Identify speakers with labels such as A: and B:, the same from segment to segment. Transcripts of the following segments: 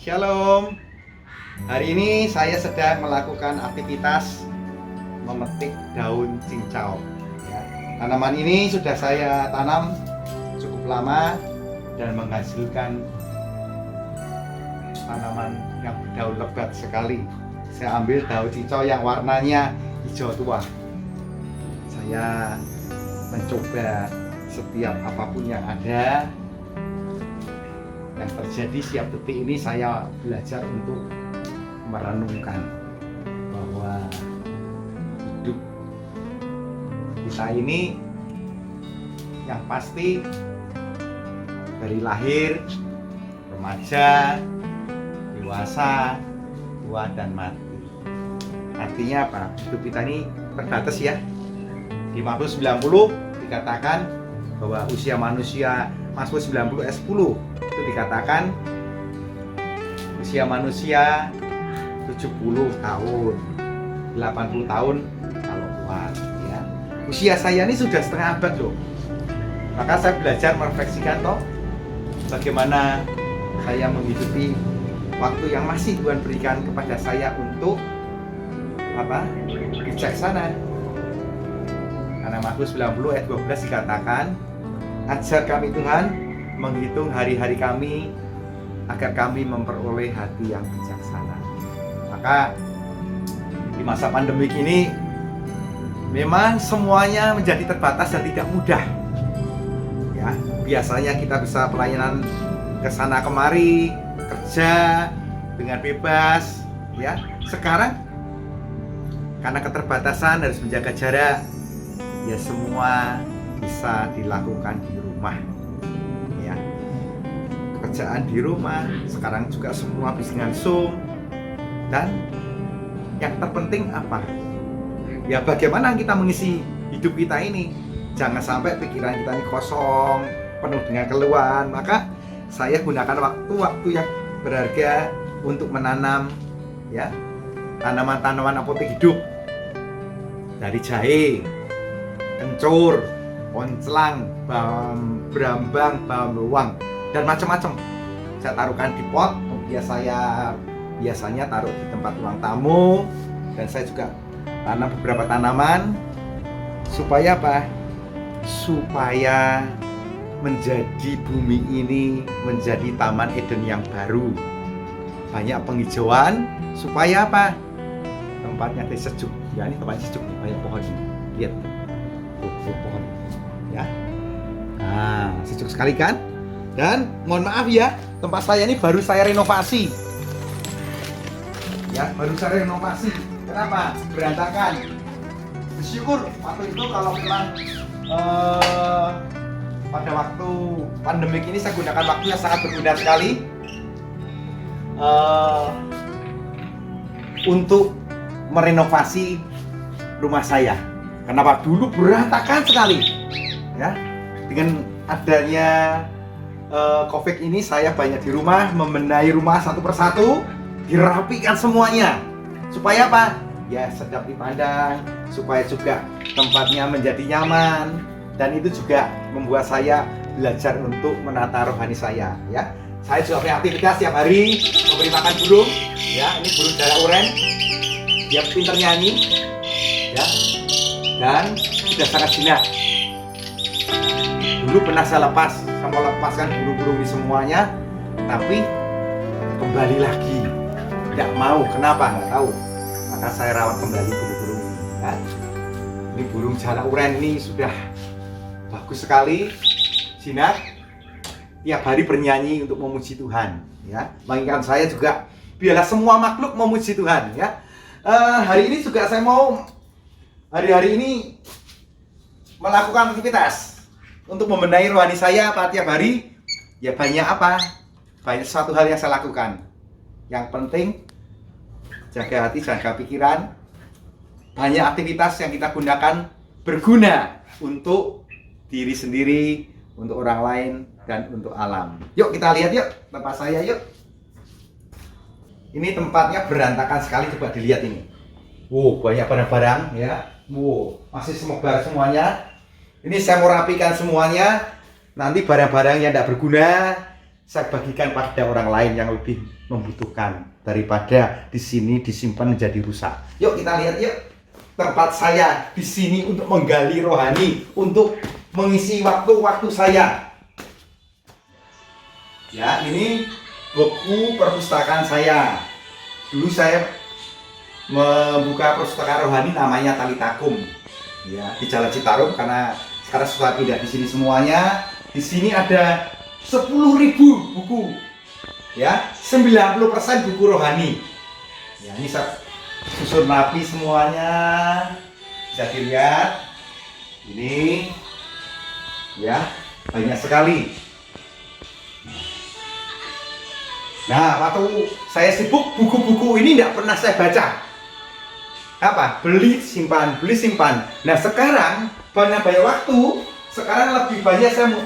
A: Shalom. Hari ini saya sedang melakukan aktivitas memetik daun cincau. Ya. Tanaman ini sudah saya tanam cukup lama dan menghasilkan tanaman yang berdaun lebat sekali. Saya ambil daun cincau yang warnanya hijau tua. Saya mencoba setiap apapun yang ada yang terjadi setiap detik ini. Saya belajar untuk merenungkan bahwa hidup kita ini yang pasti dari lahir, remaja, dewasa, tua, dan mati. Artinya apa? Hidup kita ini terbatas ya. Di Mazmur 90 dikatakan bahwa usia manusia, Mazmur 90 ayat 10 itu dikatakan usia manusia 70 tahun, 80 tahun kalau kuat ya. Usia saya ini sudah setengah abad loh. Maka saya belajar merefleksikan toh bagaimana saya menghidupi waktu yang masih Tuhan berikan kepada saya untuk bijaksana. Karena Mazmur 90 ayat 12 dikatakan, ajar kami Tuhan menghitung hari-hari kami agar kami memperoleh hati yang bijaksana. Maka di masa pandemik ini memang semuanya menjadi terbatas dan tidak mudah. Ya, biasanya kita bisa pelayanan ke sana kemari, kerja dengan bebas, ya. Sekarang karena keterbatasan harus menjaga jarak, ya semua bisa dilakukan di rumah. Ya. Pekerjaan di rumah, sekarang juga semua bisa dengan Zoom. Dan yang terpenting apa? Ya bagaimana kita mengisi hidup kita ini. Jangan sampai pikiran kita ini kosong, penuh dengan keluhan. Maka saya gunakan waktu-waktu yang berharga untuk menanam ya tanaman-tanaman apotek hidup. Dari jahe, kencur, oncelang, brambang, bawang bawang, dan macam-macam. Saya taruhkan di pot. Saya biasanya taruh di tempat ruang tamu, dan saya juga tanam beberapa tanaman supaya apa? Supaya menjadi bumi ini menjadi taman Eden yang baru. Banyak penghijauan supaya apa? Tempatnya sejuk. Ya ini tempatnya sejuk, banyak pohon. Lihat. Pohon ya. Nah, sejuk sekali kan? Dan mohon maaf ya, tempat saya ini baru saya renovasi. Ya, baru saya renovasi. Kenapa? Berantakan. Bersyukur waktu itu kalau memang pada waktu pandemik ini saya gunakan waktu yang sangat berguna sekali untuk merenovasi rumah saya. Kenapa? Dulu berantakan sekali. Ya, dengan adanya COVID ini saya banyak di rumah, membenahi rumah satu persatu, dirapikan semuanya. Supaya apa? Ya sedap dipandang, supaya juga tempatnya menjadi nyaman, dan itu juga membuat saya belajar untuk menata rohani saya. Ya, saya juga punya aktivitas setiap hari, memberi makan burung. Ya, ini burung jalak uren, dia pintar nyanyi. Ya, dan sudah sangat jinak. Dulu pernah saya mau lepaskan burung-burung ini semuanya, tapi kembali lagi tidak mau. Kenapa? Nggak tahu. Maka saya rawat kembali burung-burung ini. Ya. Ini burung jalak uren ini sudah bagus sekali, jinak. Tiap hari bernyanyi untuk memuji Tuhan. Ya, mengingatkan saya juga biarlah semua makhluk memuji Tuhan. Ya, hari ini juga saya mau hari-hari ini melakukan aktivitas untuk membenahi rohani saya tiap hari. Ya banyak apa? Banyak suatu hal yang saya lakukan. Yang penting jaga hati, jaga pikiran. Banyak aktivitas yang kita gunakan berguna untuk diri sendiri, untuk orang lain, dan untuk alam. Yuk kita lihat yuk tempat saya yuk. Ini tempatnya berantakan sekali, coba dilihat ini. Wow, banyak barang-barang ya. Wow, masih semebar semuanya. Ini saya mau rapikan semuanya. Nanti barang-barang yang tidak berguna saya bagikan pada orang lain yang lebih membutuhkan daripada di sini disimpan menjadi rusak. Yuk kita lihat yuk. Tempat saya di sini untuk menggali rohani, untuk mengisi waktu-waktu saya. Ya, ini buku perpustakaan saya. Dulu saya membuka perpustakaan rohani namanya Talitakum. Ya, di Jalan Citarum, karena sekarang sudah tidak di sini semuanya. Di sini ada 10.000 buku, ya, 90% buku rohani. Ya, ini saya susun rapi semuanya, bisa dilihat. Ini, ya, banyak sekali. Nah, waktu saya sibuk, buku-buku ini tidak pernah saya baca. Apa? Beli simpan, beli simpan. Nah, sekarang banyak waktu. Sekarang lebih banyak saya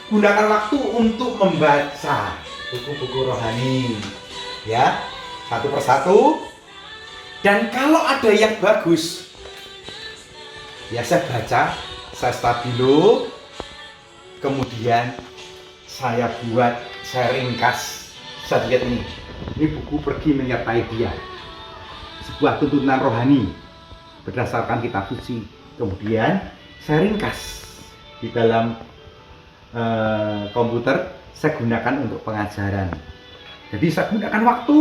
A: gunakan waktu untuk membaca buku-buku rohani, ya, satu persatu. Dan kalau ada yang bagus, ya saya baca, saya stabilo, kemudian saya buat, saya ringkas. Saya lihat ini buku Pergi Menyertai Dia, sebuah tuntunan rohani berdasarkan kitab suci. Kemudian saya ringkas di dalam komputer, saya gunakan untuk pengajaran. Jadi saya gunakan waktu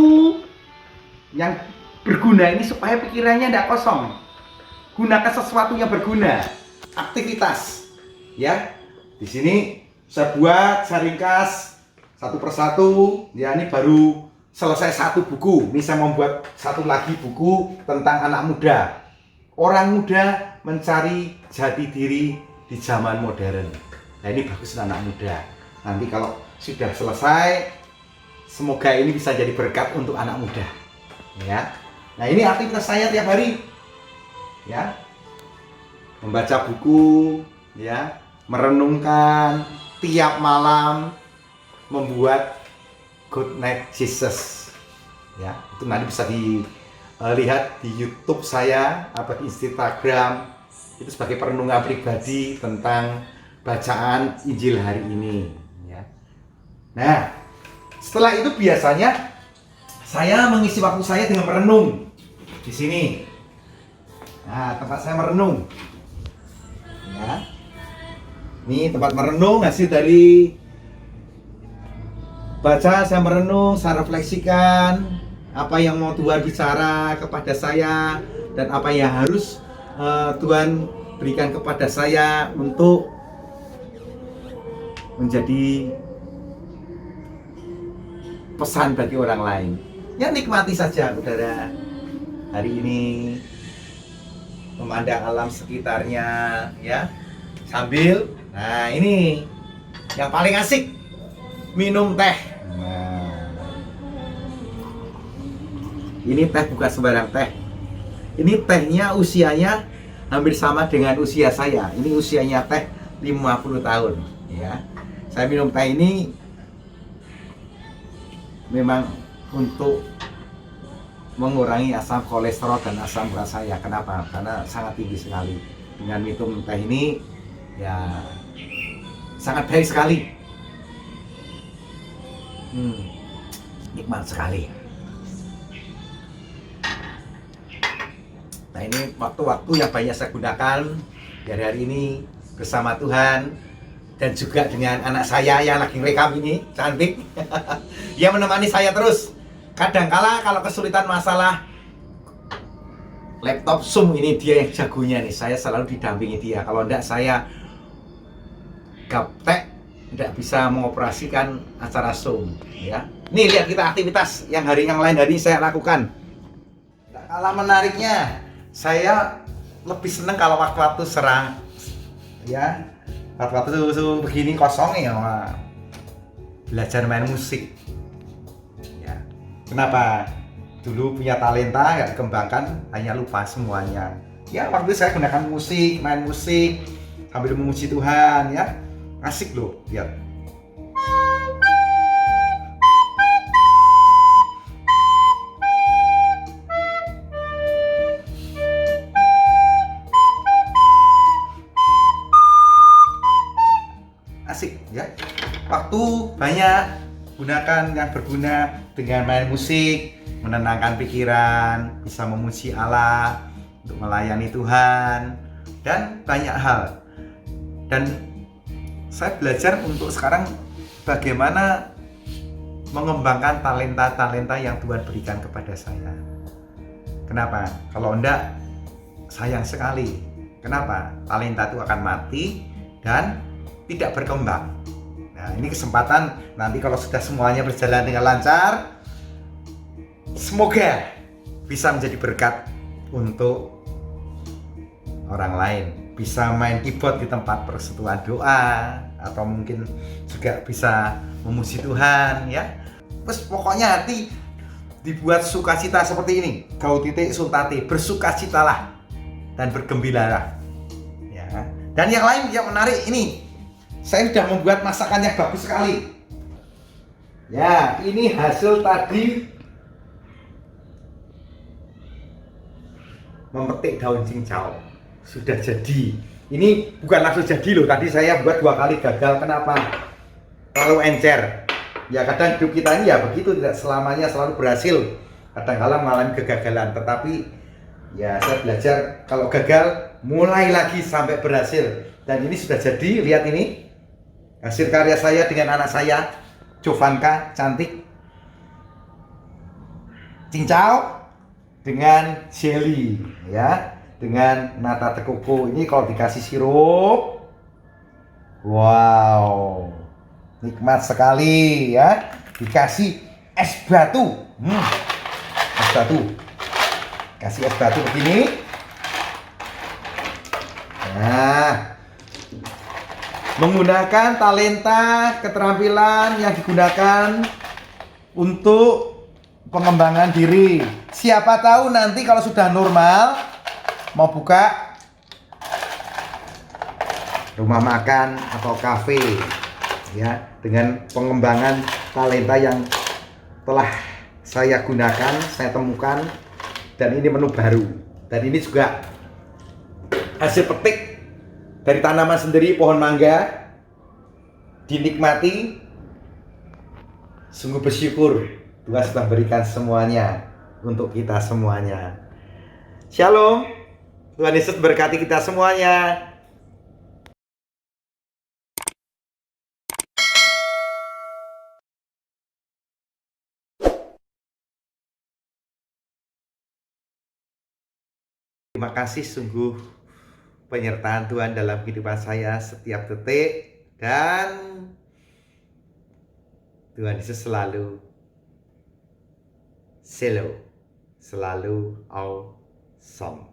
A: yang berguna ini supaya pikirannya tidak kosong. Gunakan sesuatu yang berguna, aktivitas. Ya, di sini saya buat, saya ringkas satu persatu. Ya, ini baru selesai satu buku. Ini saya membuat satu lagi buku tentang anak muda. Orang muda mencari jati diri di zaman modern. Nah, ini bagus untuk anak muda. Nanti kalau sudah selesai, semoga ini bisa jadi berkat untuk anak muda. Ya. Nah, ini aktivitas saya tiap hari. Ya. Membaca buku, ya, merenungkan tiap malam, membuat Good Night Jesus. Ya, itu nanti bisa dilihat di YouTube saya atau di Instagram. Itu sebagai perenungan pribadi tentang bacaan Injil hari ini, ya. Nah, setelah itu biasanya saya mengisi waktu saya dengan merenung di sini. Nah, tempat saya merenung, ya. Ini tempat merenung, hasil dari baca, saya merenung, saya refleksikan apa yang mau Tuhan bicara kepada saya dan apa yang harus Tuhan berikan kepada saya untuk menjadi pesan bagi orang lain. Ya, nikmati saja saudara hari ini, memandang alam sekitarnya, ya, sambil, nah ini yang paling asik, minum teh. Nah, ini teh bukan sembarang teh. Ini tehnya usianya hampir sama dengan usia saya. Ini usianya teh 50 tahun, ya. Saya minum teh ini memang untuk mengurangi asam kolesterol dan asam urat saya. Kenapa? Karena sangat tinggi sekali. Dengan minum teh ini, ya, sangat baik sekali. Nikmat sekali. Nah, ini waktu-waktu yang banyak saya gunakan dari hari ini bersama Tuhan. Dan juga dengan anak saya yang lagi rekam ini, cantik. Dia menemani saya terus. Kadangkala kalau kesulitan masalah laptop Zoom, ini dia yang jagonya nih. Saya selalu didampingi dia. Kalau enggak, saya gaptek, tidak bisa mengoperasikan acara Zoom, ya. Nih, lihat kita aktivitas yang lain hari ini saya lakukan. Tidak kalah menariknya, saya lebih senang kalau waktu-waktu serang, ya. Waktu begini kosong ya, belajar main musik, ya. Kenapa? Dulu punya talenta nggak dikembangkan, hanya lupa semuanya. Ya, waktu itu saya gunakan musik, main musik sambil memuji Tuhan, ya. Asik loh, lihat. Asik, ya. Waktu banyak, gunakan yang berguna dengan main musik, menenangkan pikiran, bisa memuji Allah, untuk melayani Tuhan, dan banyak hal. Dan saya belajar untuk sekarang bagaimana mengembangkan talenta-talenta yang Tuhan berikan kepada saya. Kenapa? Kalau enggak, sayang sekali. Kenapa? Talenta itu akan mati dan tidak berkembang. Nah, ini kesempatan nanti kalau sudah semuanya berjalan dengan lancar, semoga bisa menjadi berkat untuk orang lain. Bisa main keyboard di tempat persekutuan doa, atau mungkin juga bisa memuji Tuhan, ya. Terus pokoknya hati dibuat sukacita seperti ini. Gaudete sultate, bersukacitalah dan bergembiralah. Ya. Dan yang lain yang menarik ini, saya sudah membuat masakan yang bagus sekali. Ya, ini hasil tadi memetik daun cincau. Sudah jadi. Ini bukan langsung jadi loh. Tadi saya buat 2 kali gagal. Kenapa? Terlalu encer. Ya kadang hidup kita ini ya begitu, tidak selamanya selalu berhasil. Kadang-kadang mengalami kegagalan. Tetapi ya saya belajar kalau gagal mulai lagi sampai berhasil. Dan ini sudah jadi. Lihat ini hasil karya saya dengan anak saya, Jovanka, cantik. Cincau dengan jelly, ya, dengan nata de coco. Ini kalau dikasih sirup, wow, nikmat sekali, ya. Dikasih es batu, es batu, kasih es batu begini. Nah, menggunakan talenta, keterampilan yang digunakan untuk pengembangan diri. Siapa tahu nanti kalau sudah normal mau buka rumah makan atau kafe, ya, dengan pengembangan talenta yang telah saya gunakan, saya temukan, dan ini menu baru. Dan ini juga hasil petik dari tanaman sendiri, pohon mangga. Dinikmati, sungguh bersyukur Tuhan sudah berikan semuanya untuk kita semuanya. Shalom, Tuhan Yesus berkati kita semuanya. Terima kasih sungguh penyertaan Tuhan dalam kehidupan saya setiap detik, dan Tuhan Yesus selalu selalu awesome.